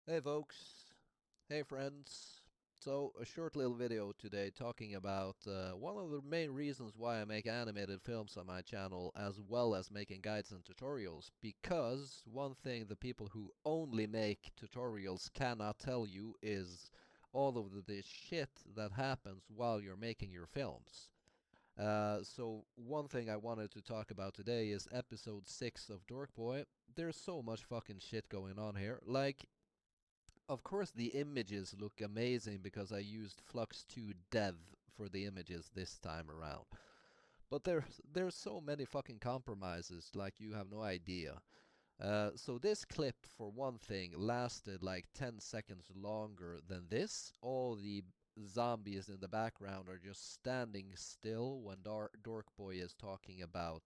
Hey folks, hey friends. So, a short little video today talking about one of the main reasons why I make animated films on my channel as well as making guides and tutorials. Because one thing the people who only make tutorials cannot tell you is all of the shit that happens while you're making your films. So one thing I wanted to talk about today is episode 6 of Dork Boy. There's so much fucking shit going on here. Like, of course, the images look amazing because I used Flux 2 Dev for the images this time around. But there's so many fucking compromises, like you have no idea. So this clip, for one thing, lasted like 10 seconds longer than this. All the zombies in the background are just standing still when Dork Boy is talking about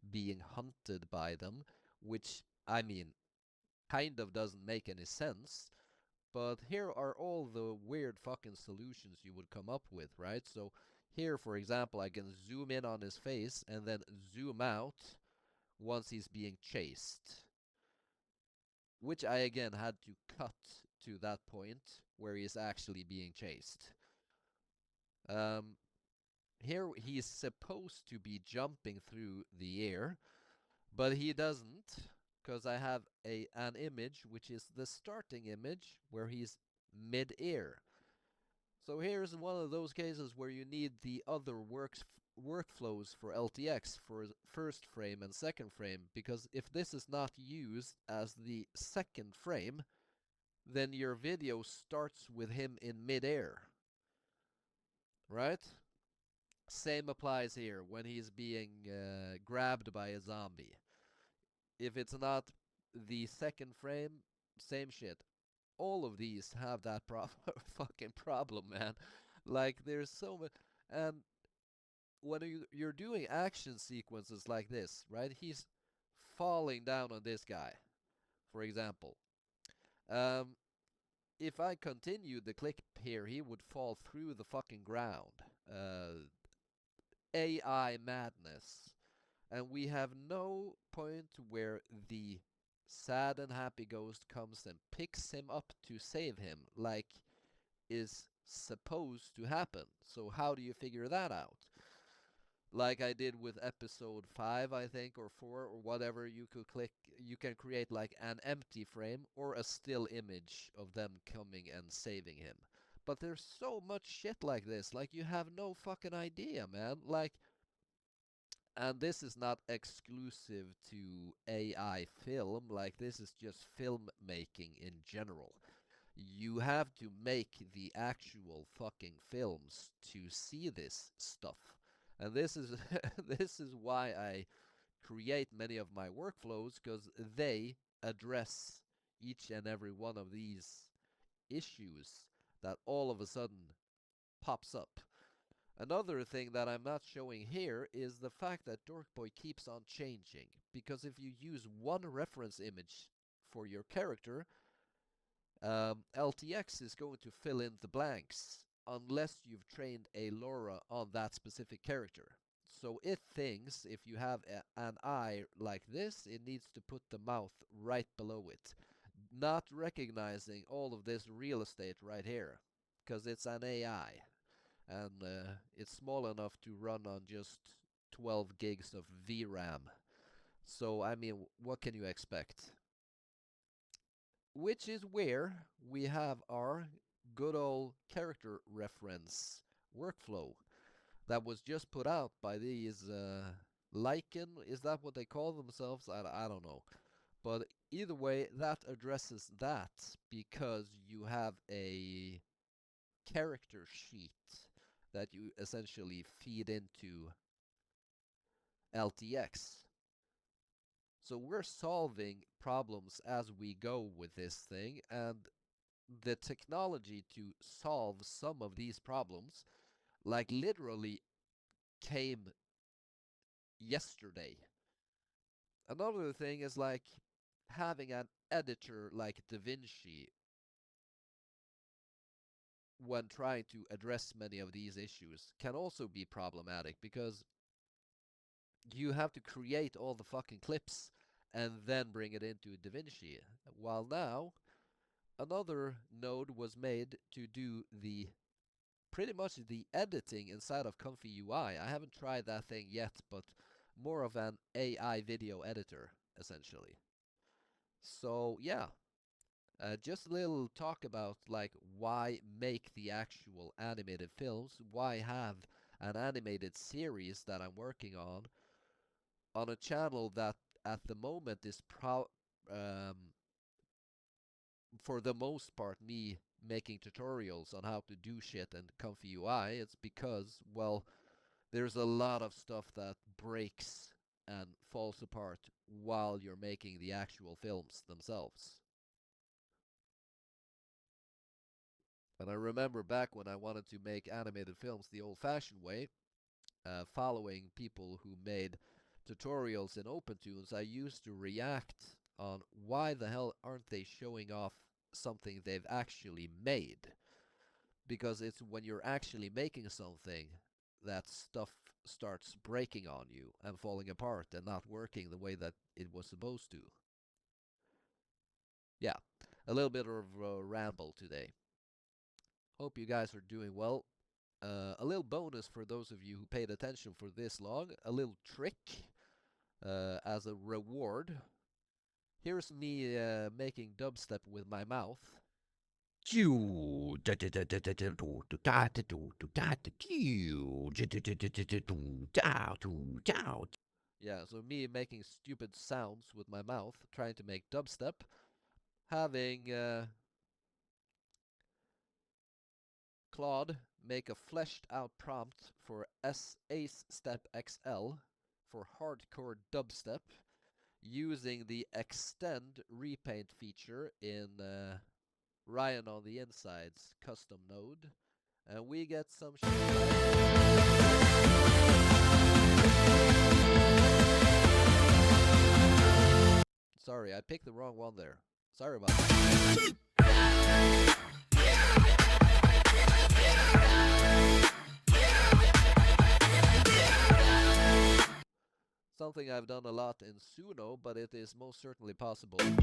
being hunted by them, which, I mean, kind of doesn't make any sense. But here are all the weird fucking solutions you would come up with, right? So here, for example, I can zoom in on his face and then zoom out once he's being chased. Which I again had to cut to that point where he's actually being chased. Um, Here he's supposed to be jumping through the air, but he doesn't, because I have an image which is the starting image where he's mid-air. So here's one of those cases where you need the other workflows for LTX for first frame and second frame, because if this is not used as the second frame, then your video starts with him in midair, right? Same applies here when he's being grabbed by a zombie. If it's not the second frame, same shit. All of these have that fucking problem, man. Like there's so much, and when you're doing action sequences like this, right? He's falling down on this guy, for example. Um, if I continued the clip here, he would fall through the fucking ground. AI madness. And we have no point where the sad and happy ghost comes and picks him up to save him, like is supposed to happen. So how do you figure that out? Like I did with episode 5, I think, or 4, or whatever, you can create like an empty frame or a still image of them coming and saving him. But there's so much shit like this, like you have no fucking idea, man. Like, and this is not exclusive to AI film, like this is just filmmaking in general. You have to make the actual fucking films to see this stuff. And this is this is why I create many of my workflows, because they address each and every one of these issues that all of a sudden pops up. Another thing that I'm not showing here is the fact that Dork Boy keeps on changing, because if you use one reference image for your character, LTX is going to fill in the blanks unless you've trained a LoRa on that specific character. So it thinks if you have an eye like this, it needs to put the mouth right below it, not recognizing all of this real estate right here, because it's an AI, and it's small enough to run on just 12 gigs of VRAM. So, I mean, what can you expect? Which is where we have our good old character reference workflow that was just put out by these Lycan. Is that what they call themselves? I don't know. But either way, that addresses that because you have a character sheet that you essentially feed into LTX. So we're solving problems as we go with this thing, and the technology to solve some of these problems, like literally came yesterday. Another thing is like having an editor like DaVinci when trying to address many of these issues can also be problematic because you have to create all the fucking clips and then bring it into DaVinci. While now another node was made to do the pretty much the editing inside of Comfy UI. I haven't tried that thing yet, but more of an AI video editor, essentially. So yeah, just a little talk about like why make the actual animated films, why have an animated series that I'm working on a channel that at the moment is for the most part me making tutorials on how to do shit and Comfy UI. It's because, well, there's a lot of stuff that breaks and falls apart while you're making the actual films themselves. And I remember back when I wanted to make animated films the old-fashioned way, following people who made tutorials in OpenTunes, I used to react on why the hell aren't they showing off something they've actually made? Because it's when you're actually making something that stuff starts breaking on you and falling apart and not working the way that it was supposed to. Yeah, a little bit of a ramble today. Hope you guys are doing well. A little bonus for those of you who paid attention for this long, a little trick as a reward. Here's me making dubstep with my mouth. Yeah, so me making stupid sounds with my mouth, trying to make dubstep, having Claude make a fleshed out prompt for Ace Step XL for hardcore dubstep using the extend repaint feature in Ryan on the Inside's custom node. And we get some shit. Sorry, I picked the wrong one there. Sorry about that. Something I've done a lot in Suno, but it is most certainly possible in...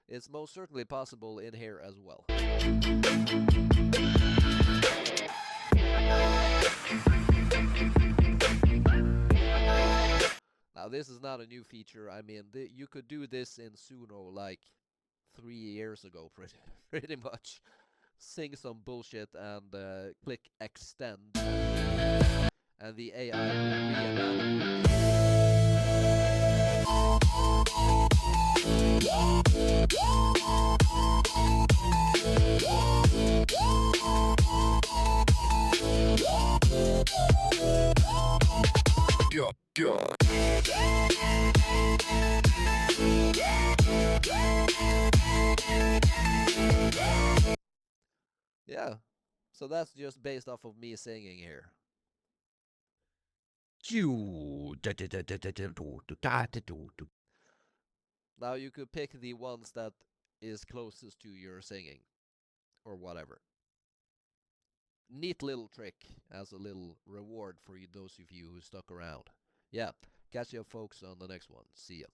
It's most certainly possible in here as well. Now, this is not a new feature. I mean, you could do this in Suno like 3 years ago, pretty much. Sing some bullshit and click extend, and the AI will re-evaluate. Yeah, so that's just based off of me singing here. Now you could pick the ones that is closest to your singing, or whatever. Neat little trick as a little reward for you, those of you who stuck around. Yeah, catch you folks on the next one. See ya.